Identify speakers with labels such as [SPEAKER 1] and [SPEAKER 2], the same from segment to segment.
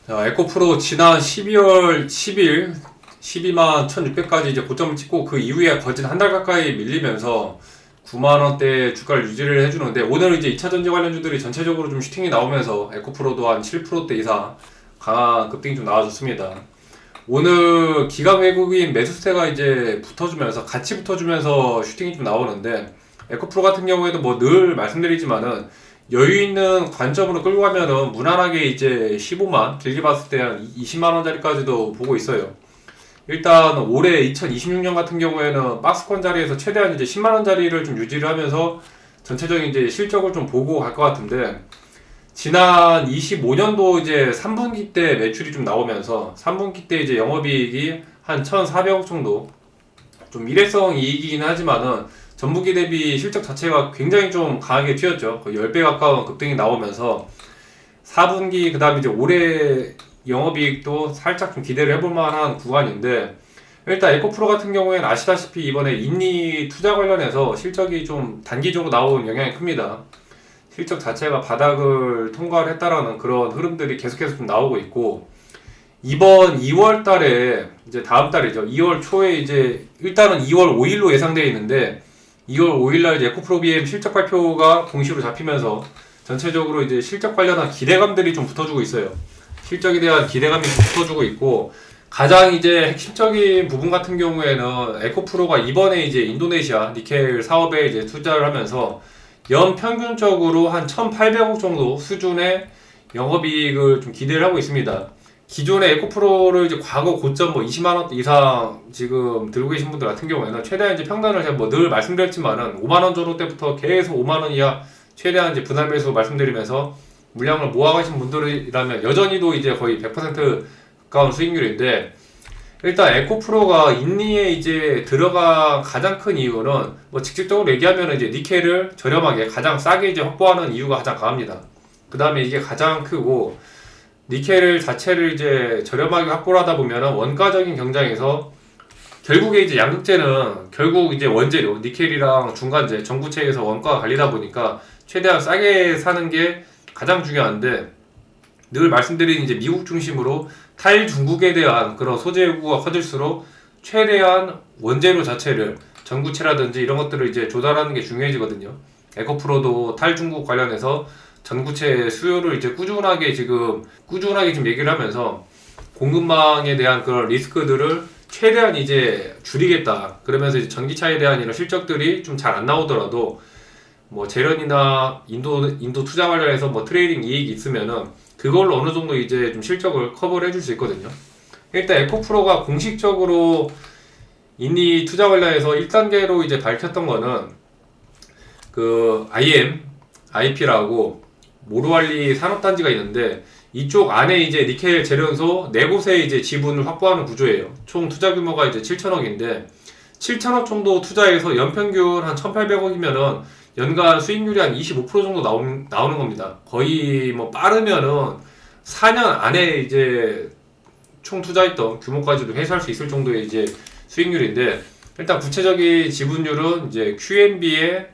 [SPEAKER 1] 자, 에코프로 지난 12월 10일 12만 1600까지 이제 고점을 찍고 그 이후에 거진 한 달 가까이 밀리면서 9만원대 주가를 유지를 해주는데, 오늘은 이제 2차전지 관련주들이 전체적으로 좀 슈팅이 나오면서 에코프로도 한 7%대 이상 강한 급등이 좀 나와줬습니다. 오늘 기관 외국인 매수세가 이제 같이 붙어주면서 슈팅이 좀 나오는데, 에코프로 같은 경우에도 뭐 늘 말씀드리지만은 여유 있는 관점으로 끌고 가면은 무난하게 이제 15만, 길게 봤을 때 한 20만 원짜리까지도 보고 있어요. 일단 올해 2026년 같은 경우에는 박스권 자리에서 최대한 이제 10만 원짜리를 좀 유지를 하면서 전체적인 이제 실적을 좀 보고 갈 것 같은데, 지난 25년도 이제 3분기 때 매출이 좀 나오면서 3분기 때 이제 영업이익이 한 1,400억 정도, 좀 일회성 이익이긴 하지만은 전분기 대비 실적 자체가 굉장히 좀 강하게 튀었죠. 거의 10배 가까운 급등이 나오면서 4분기 그 다음에 이제 올해 영업이익도 살짝 좀 기대를 해볼 만한 구간인데, 일단 에코프로 같은 경우에는 아시다시피 이번에 인리 투자 관련해서 실적이 좀 단기적으로 나온 영향이 큽니다. 실적 자체가 바닥을 통과를 했다라는 그런 흐름들이 계속해서 좀 나오고 있고, 이번 2월 달에 이제 다음 달이죠. 2월 초에 이제 일단은 2월 5일로 예상되어 있는데, 2월 5일날 이제 에코프로 BM 실적 발표가 공시로 잡히면서 전체적으로 이제 실적 관련한 기대감들이 좀 붙어주고 있어요. 실적에 대한 기대감이 좀 붙어주고 있고, 가장 이제 핵심적인 부분 같은 경우에는 에코프로가 이번에 이제 인도네시아 니켈 사업에 이제 투자를 하면서 연 평균적으로 한 1,800억 정도 수준의 영업이익을 좀 기대를 하고 있습니다. 기존의 에코프로를 이제 과거 고점 뭐 20만 원 이상 지금 들고 계신 분들 같은 경우에는 최대한 이제 평단을 제가 뭐 늘 말씀드렸지만은 5만 원 정도 때부터 계속 5만 원 이하 최대한 이제 분할 매수 말씀드리면서 물량을 모아가신 분들이라면 여전히도 이제 거의 100% 가까운 수익률인데, 일단 에코프로가 인리에 이제 들어간 가장 큰 이유는 뭐 직접적으로 얘기하면 이제 니켈을 저렴하게 가장 싸게 이제 확보하는 이유가 가장 강합니다. 그 다음에 이게 가장 크고, 니켈 자체를 이제 저렴하게 확보를 하다 보면은 원가적인 경쟁에서 결국에 이제 양극재는 결국 이제 원재료 니켈이랑 중간재 전구체에서 원가가 갈리다 보니까 최대한 싸게 사는 게 가장 중요한데, 늘 말씀드린 이제 미국 중심으로 탈중국에 대한 그런 소재 요구가 커질수록 최대한 원재료 자체를 전구체라든지 이런 것들을 이제 조달하는 게 중요해지거든요. 에코프로도 탈중국 관련해서 전구체 수요를 이제 꾸준하게 지금 얘기를 하면서 공급망에 대한 그런 리스크들을 최대한 이제 줄이겠다. 그러면서 이제 전기차에 대한 이런 실적들이 좀 잘 안 나오더라도 뭐 재련이나 인도 투자 관련해서 뭐 트레이딩 이익이 있으면은 그걸로 어느 정도 이제 좀 실적을 커버를 해줄 수 있거든요. 일단 에코프로가 공식적으로 인리 투자 관련해서 1단계로 이제 밝혔던 거는 그 IP라고 모루알리 산업단지가 있는데, 이쪽 안에 이제 니켈 재련소 4곳에 이제 지분을 확보하는 구조예요. 총 투자 규모가 이제 7천억인데 7천억 정도 투자해서 연평균 한 1,800억이면은 연간 수익률이 한 25% 정도 나오는 겁니다. 거의 뭐 빠르면은 4년 안에 이제 총 투자했던 규모까지도 회수할 수 있을 정도의 이제 수익률인데, 일단 구체적인 지분율은 이제 QNB의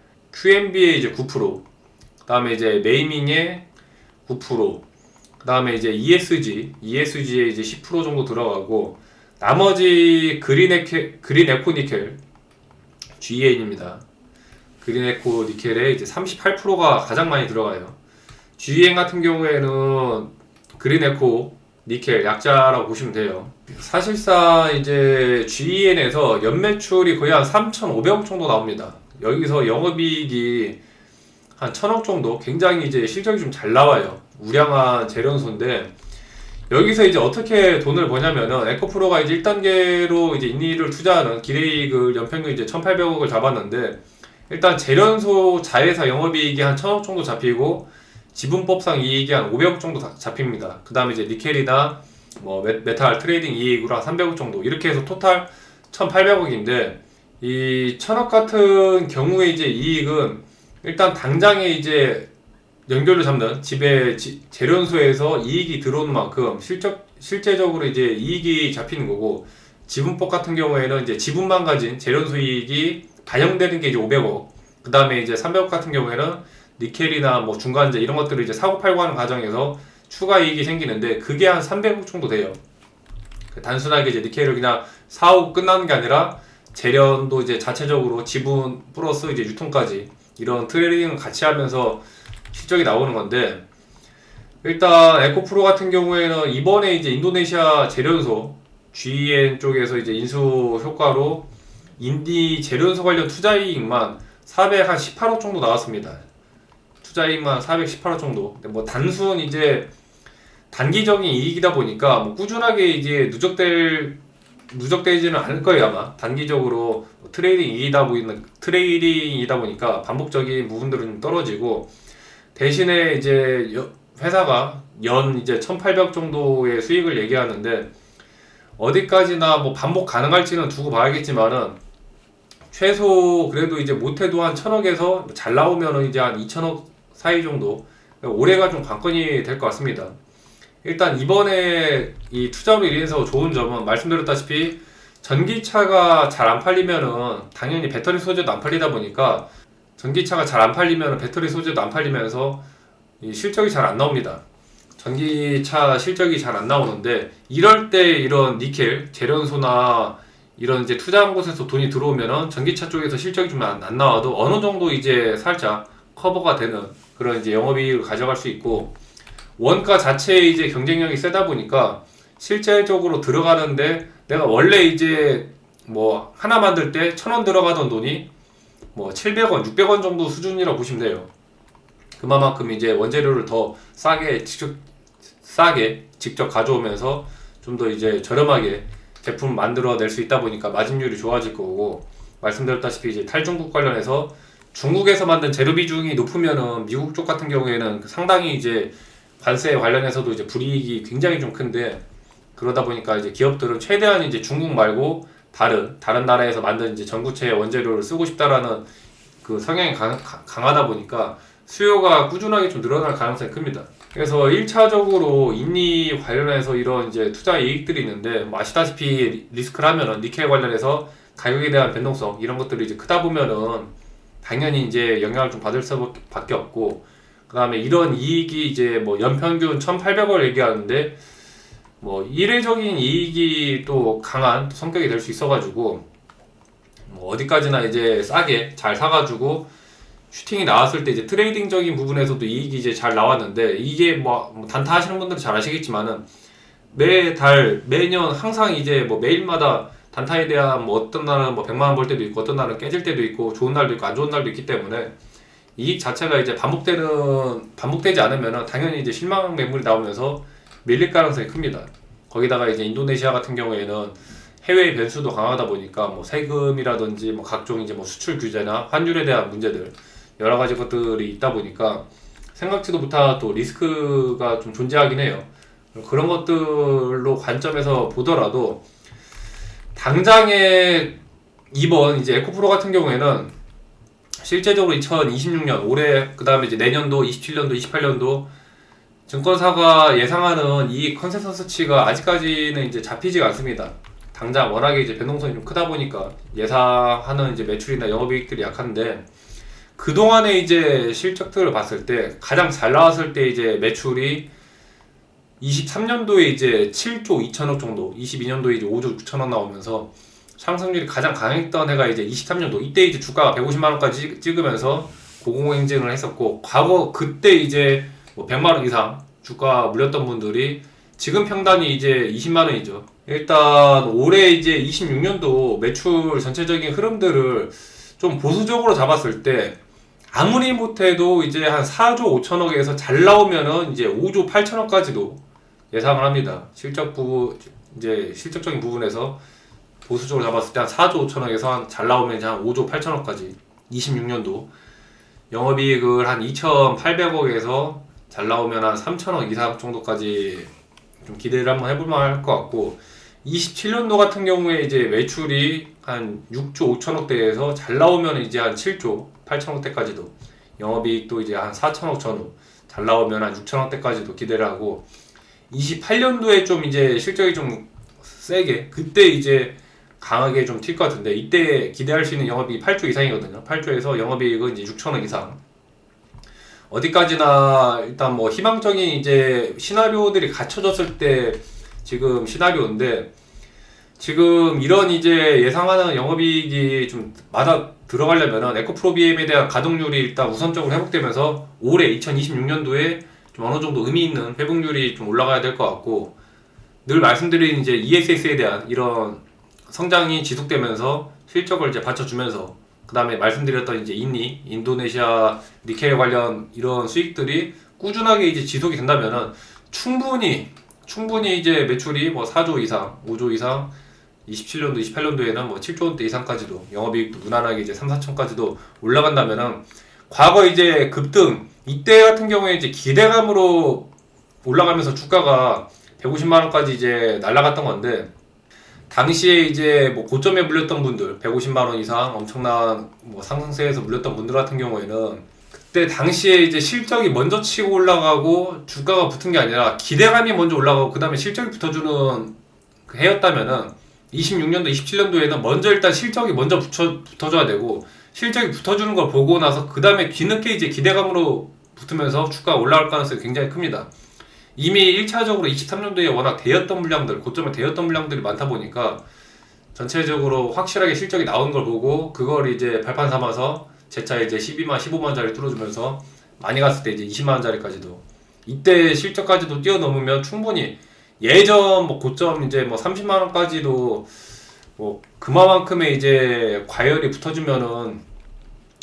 [SPEAKER 1] 이제 9%, 그 다음에 이제 메이밍의 9%, 그 다음에 이제 ESG에 이제 10% 정도 들어가고, 나머지 그린에코 니켈, GEN입니다. 그린에코 니켈에 이제 38%가 가장 많이 들어가요. GEN 같은 경우에는 그린에코 니켈 약자라고 보시면 돼요. 사실상 이제 GEN에서 연매출이 거의 한 3,500억 정도 나옵니다. 여기서 영업이익이 한 1,000억 정도, 굉장히 이제 실적이 좀 잘 나와요. 우량한 재련소인데, 여기서 이제 어떻게 돈을 버냐면은 에코프로가 이제 1단계로 이제 인리를 투자하는 기대이익을 연평균 이제 1,800억을 잡았는데, 일단 재련소 자회사 영업이익이 한 1,000억 정도 잡히고 지분법상 이익이 한 500억 정도 잡힙니다. 그 다음에 이제 니켈이나 뭐 메탈 트레이딩 이익으로 한 300억 정도, 이렇게 해서 토탈 1,800억인데, 이 1,000억 같은 경우에 이제 이익은 일단 당장에 이제 연결로 잡는 재련소에서 이익이 들어오는 만큼 실제적으로 이제 이익이 잡히는 거고, 지분법 같은 경우에는 이제 지분만 가진 재련소 이익이 반영되는 게 이제 500억, 그 다음에 이제 300억 같은 경우에는 니켈이나 뭐 중간재 이런 것들을 이제 사고 팔고 하는 과정에서 추가 이익이 생기는데 그게 한 300억 정도 돼요. 단순하게 이제 니켈을 그냥 사오고 끝나는 게 아니라 재련도 이제 자체적으로 지분 플러스 이제 유통까지 이런 트레이딩을 같이 하면서 실적이 나오는 건데, 일단 에코프로 같은 경우에는 이번에 이제 인도네시아 재련소 GN 쪽에서 이제 인수 효과로 인디 재련소 관련 투자이익만 418억 정도 나왔습니다. 투자이익만 418억 정도. 근데 뭐 단순 이제 단기적인 이익이다 보니까 뭐 꾸준하게 이제 누적되지는 않을 거예요 아마. 단기적으로 트레이딩이다 보니까 반복적인 부분들은 좀 떨어지고, 대신에 이제 회사가 연 이제 1,800 정도의 수익을 얘기하는데 어디까지나 뭐 반복 가능할지는 두고 봐야겠지만은 최소 그래도 이제 못해도 한 1,000억에서 잘 나오면은 이제 한 2,000억 사이 정도, 올해가 좀 관건이 될 것 같습니다. 일단 이번에 이 투자로 인해서 좋은 점은 말씀드렸다시피 전기차가 잘 안 팔리면은 당연히 배터리 소재도 안 팔리다 보니까, 전기차가 잘 안 팔리면은 배터리 소재도 안 팔리면서 이 실적이 잘 안 나옵니다. 전기차 실적이 잘 안 나오는데, 이럴 때 이런 니켈 재련소나 이런 이제 투자한 곳에서 돈이 들어오면은 전기차 쪽에서 실적이 좀 안 나와도 어느 정도 이제 살짝 커버가 되는 그런 이제 영업이익을 가져갈 수 있고, 원가 자체의 이제 경쟁력이 세다 보니까 실제적으로 들어가는데, 내가 원래 이제 뭐 하나 만들 때 1,000원 들어가던 돈이 뭐 700원, 600원 정도 수준이라고 보시면 돼요. 그만큼 이제 원재료를 더 싸게 직접 가져오면서 좀 더 이제 저렴하게 제품 만들어낼 수 있다 보니까 마진율이 좋아질 거고, 말씀드렸다시피 이제 탈중국 관련해서 중국에서 만든 재료 비중이 높으면은 미국 쪽 같은 경우에는 상당히 이제 관세 관련해서도 이제 불이익이 굉장히 좀 큰데, 그러다 보니까 이제 기업들은 최대한 이제 중국 말고 다른 나라에서 만든 이제 전구체 원재료를 쓰고 싶다라는 그 성향이 강하다 보니까 수요가 꾸준하게 좀 늘어날 가능성이 큽니다. 그래서 1차적으로 인리 관련해서 이런 이제 투자 이익들이 있는데, 뭐 아시다시피 리스크를 하면은 니켈 관련해서 가격에 대한 변동성 이런 것들이 이제 크다 보면은 당연히 이제 영향을 좀 받을 수밖에 없고, 그 다음에 이런 이익이 이제 뭐 연평균 1,800원 얘기하는데 뭐 일회적인 이익이 또 강한 성격이 될 수 있어가지고, 뭐 어디까지나 이제 싸게 잘 사가지고 슈팅이 나왔을 때 이제 트레이딩적인 부분에서도 이익이 이제 잘 나왔는데, 이게 뭐 단타 하시는 분들은 잘 아시겠지만은 매년 항상 이제 뭐 매일마다 단타에 대한 뭐 어떤 날은 뭐 100만 원 벌 때도 있고 어떤 날은 깨질 때도 있고 좋은 날도 있고 안 좋은 날도 있기 때문에, 이익 자체가 이제 반복되지 않으면은 당연히 이제 실망 매물이 나오면서 밀릴 가능성이 큽니다. 거기다가 이제 인도네시아 같은 경우에는 해외 변수도 강하다 보니까 뭐 세금이라든지 뭐 각종 이제 뭐 수출 규제나 환율에 대한 문제들 여러 가지 것들이 있다 보니까 생각지도 못한 또 리스크가 좀 존재하긴 해요. 그런 것들로 관점에서 보더라도 당장에 이번 이제 에코프로 같은 경우에는 실제적으로 2026년 올해, 그 다음에 이제 내년도 27년도 28년도 증권사가 예상하는 이 컨센서스치가 아직까지는 이제 잡히지가 않습니다. 당장 워낙에 이제 변동성이 좀 크다 보니까 예상하는 이제 매출이나 영업이익들이 약한데, 그동안에 이제 실적들을 봤을 때 가장 잘 나왔을 때 이제 매출이 23년도에 이제 7조 2천억 정도, 22년도에 이제 5조 6천억 나오면서 상승률이 가장 강했던 해가 이제 23년도, 이때 이제 주가가 150만원까지 찍으면서 고공행진을 했었고, 과거 그때 이제 뭐 100만원 이상 주가 물렸던 분들이 지금 평단이 이제 20만원이죠. 일단 올해 이제 26년도 매출 전체적인 흐름들을 좀 보수적으로 잡았을 때 아무리 못해도 이제 한 4조 5천억에서 잘 나오면은 이제 5조 8천억까지도 예상을 합니다. 실적적인 부분에서 보수적으로 잡았을 때 한 4조 5천억에서 잘 나오면 이제 한 5조 8천억까지 26년도 영업이익을 한 2,800억에서 잘 나오면 한 3천억 이상 정도까지 좀 기대를 한번 해볼만 할 것 같고, 27년도 같은 경우에 이제 매출이 한 6조 5천억대에서 잘 나오면 이제 한 7조 8천억대까지도, 영업이익도 이제 한 4천억 전후, 잘 나오면 한 6천억대까지도 기대를 하고, 28년도에 좀 이제 실적이 좀 세게 그때 이제 강하게 좀 튈 것 같은데, 이때 기대할 수 있는 영업이익이 8조 이상이거든요. 8조에서 영업이익은 이제 6천억 이상. 어디까지나 일단 뭐 희망적인 이제 시나리오들이 갖춰졌을 때 지금 시나리오인데, 지금 이런 이제 예상하는 영업이익이 좀 맞아 들어가려면은 에코프로 BM에 대한 가동률이 일단 우선적으로 회복되면서 올해 2026년도에 좀 어느 정도 의미 있는 회복률이 좀 올라가야 될 것 같고, 늘 말씀드린 이제 ESS에 대한 이런 성장이 지속되면서 실적을 이제 받쳐주면서, 그 다음에 말씀드렸던 이제 인도네시아 니켈 관련 이런 수익들이 꾸준하게 이제 지속이 된다면은 충분히 이제 매출이 뭐 4조 이상, 5조 이상, 27년도, 28년도에는 뭐 7조 원대 이상까지도, 영업이익도 무난하게 이제 3, 4천까지도 올라간다면은, 과거 이제 급등, 이때 같은 경우에 이제 기대감으로 올라가면서 주가가 150만 원까지 이제 날아갔던 건데, 당시에 이제 뭐 고점에 물렸던 분들, 150만 원 이상 엄청난 뭐 상승세에서 물렸던 분들 같은 경우에는, 그때 당시에 이제 실적이 먼저 치고 올라가고 주가가 붙은 게 아니라 기대감이 먼저 올라가고 그 다음에 실적이 붙어주는 그 해였다면은, 26년도, 27년도에는 먼저 일단 실적이 먼저 붙어줘야 되고, 실적이 붙어주는 걸 보고 나서 그 다음에 뒤늦게 이제 기대감으로 붙으면서 주가가 올라갈 가능성이 굉장히 큽니다. 이미 1차적으로 23년도에 워낙 대였던 물량들, 고점에 대였던 물량들이 많다 보니까 전체적으로 확실하게 실적이 나온 걸 보고 그걸 이제 발판 삼아서 재차 이제 12만, 15만짜리 뚫어주면서 많이 갔을 때 이제 20만원짜리까지도, 이때 실적까지도 뛰어넘으면 충분히 예전 뭐 고점 이제 뭐 30만원까지도 뭐 그만큼의 이제 과열이 붙어주면은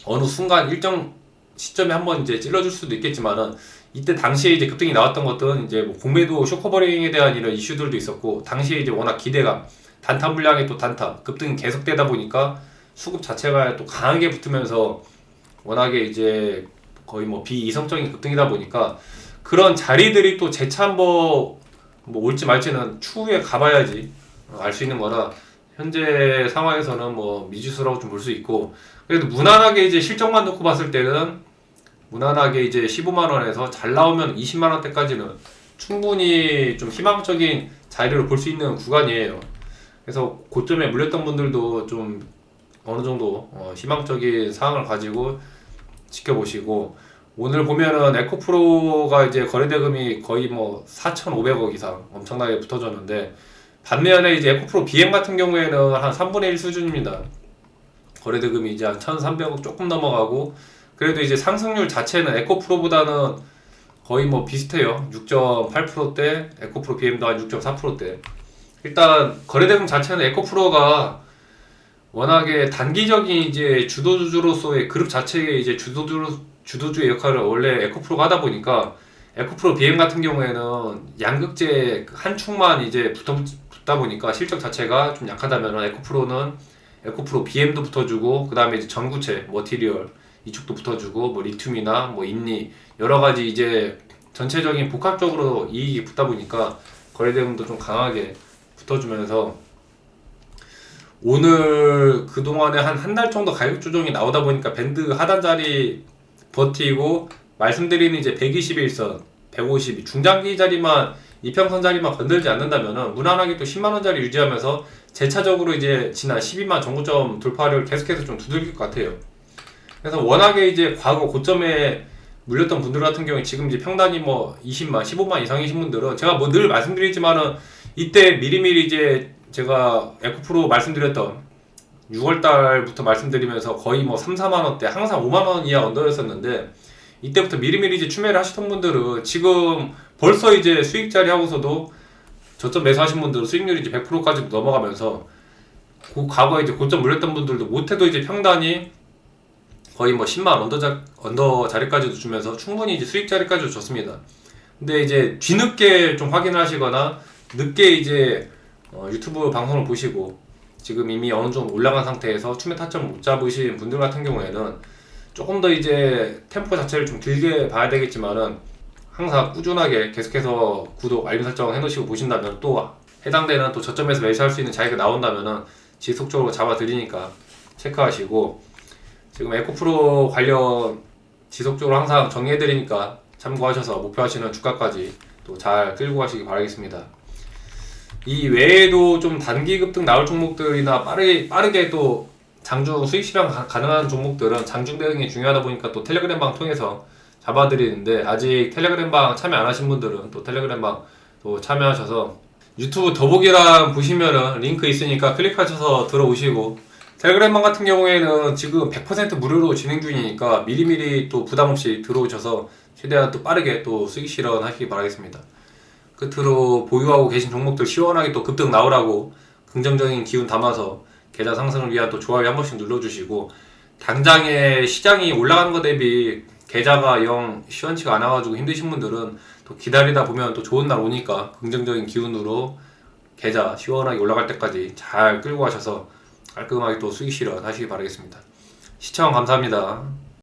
[SPEAKER 1] 어느 순간 일정 시점에 한번 이제 찔러줄 수도 있겠지만은, 이때 당시에 이제 급등이 나왔던 것들은 이제 뭐 공매도 쇼커버링에 대한 이런 이슈들도 있었고, 당시에 이제 워낙 기대감, 단타 물량이 또 단타, 급등이 계속되다 보니까 수급 자체가 또 강하게 붙으면서 워낙에 이제 거의 뭐 비이성적인 급등이다 보니까, 그런 자리들이 또 재차 한번 뭐 올지 말지는 추후에 가봐야지 알 수 있는 거라, 현재 상황에서는 뭐 미지수라고 좀 볼 수 있고, 그래도 무난하게 이제 실적만 놓고 봤을 때는 무난하게 이제 15만원에서 잘 나오면 20만원대까지는 충분히 좀 희망적인 자리를 볼 수 있는 구간이에요. 그래서 고점에 물렸던 분들도 좀 어느 정도 희망적인 상황을 가지고 지켜보시고, 오늘 보면은 에코프로가 이제 거래대금이 거의 뭐 4,500억 이상 엄청나게 붙어졌는데, 반면에 이제 에코프로 BM 같은 경우에는 한 3분의 1 수준입니다. 거래대금이 이제 한 1,300억 조금 넘어가고, 그래도 이제 상승률 자체는 에코프로보다는 거의 뭐 비슷해요. 6.8%대, 에코프로 BM도 한 6.4%대. 일단 거래대금 자체는 에코프로가 워낙에 단기적인 이제 주도주로서의 그룹 자체의 이제 주도주의 역할을 원래 에코프로가 하다 보니까, 에코프로 BM 같은 경우에는 양극재 한 축만 이제 붙다 보니까 실적 자체가 좀 약하다면, 에코프로 BM도 붙어주고, 그 다음에 이제 전구체, 머티리얼 이쪽도 붙어주고, 뭐 리튬이나 뭐 인리 여러 가지 이제 전체적인 복합적으로 이익이 붙다 보니까 거래대금도 좀 강하게 붙어주면서, 오늘 그동안에 한 달 정도 가격 조정이 나오다 보니까 밴드 하단 자리 버티고, 말씀드리는 이제 121선, 152 중장기 자리만, 이평선 자리만 건들지 않는다면은 무난하게 또 10만원짜리 유지하면서 재차적으로 이제 지난 12만 정고점 돌파를 계속해서 좀 두들길 것 같아요. 그래서 워낙에 이제 과거 고점에 물렸던 분들 같은 경우에 지금 이제 평단이 뭐 20만, 15만 이상이신 분들은, 제가 뭐 늘 말씀드리지만은 이때 미리미리 이제 제가 에코프로 말씀드렸던 6월달부터 말씀드리면서 거의 뭐 3, 4만원대 항상 5만원 이하 언더였었는데, 이때부터 미리미리 이제 추매를 하시던 분들은 지금 벌써 이제 수익자리 하고서도 저점 매수하신 분들은 수익률이 이제 100%까지도 넘어가면서, 과거에 이제 고점 물렸던 분들도 못해도 이제 평단이 거의 뭐 10만 언더 자리까지도 주면서 충분히 이제 수익 자리까지도 줬습니다. 근데 이제 뒤늦게 좀 확인을 하시거나 늦게 이제 유튜브 방송을 보시고 지금 이미 어느 정도 올라간 상태에서 추매 타점 못 잡으신 분들 같은 경우에는 조금 더 이제 템포 자체를 좀 길게 봐야 되겠지만은, 항상 꾸준하게 계속해서 구독, 알림 설정 해놓으시고 보신다면, 또 해당되는 또 저점에서 매수할 수 있는 자리가 나온다면은 지속적으로 잡아드리니까 체크하시고, 지금 에코프로 관련 지속적으로 항상 정리해드리니까 참고하셔서 목표하시는 주가까지 또 잘 끌고 가시기 바라겠습니다. 이 외에도 좀 단기 급등 나올 종목들이나 빠르게 또 장중 수익 실현 가능한 종목들은 장중 대응이 중요하다 보니까 또 텔레그램 방 통해서 잡아드리는데 아직 텔레그램방 참여 안 하신 분들은 또 텔레그램방 또 참여하셔서 유튜브 더보기란 보시면은 링크 있으니까 클릭하셔서 들어오시고 텔레그램방 같은 경우에는 지금 100% 무료로 진행 중이니까 미리미리 또 부담없이 들어오셔서 최대한 또 빠르게 또 수익 실현하시기 바라겠습니다. 끝으로 보유하고 계신 종목들 시원하게 또 급등 나오라고 긍정적인 기운 담아서 계좌 상승을 위한 또 좋아요 한 번씩 눌러주시고 당장에 시장이 올라가는 것 대비 계좌가 영 시원치가 않아가지고 힘드신 분들은 또 기다리다 보면 또 좋은 날 오니까 긍정적인 기운으로 계좌 시원하게 올라갈 때까지 잘 끌고 가셔서 깔끔하게 또 수익 실현 하시기 바라겠습니다. 시청 감사합니다.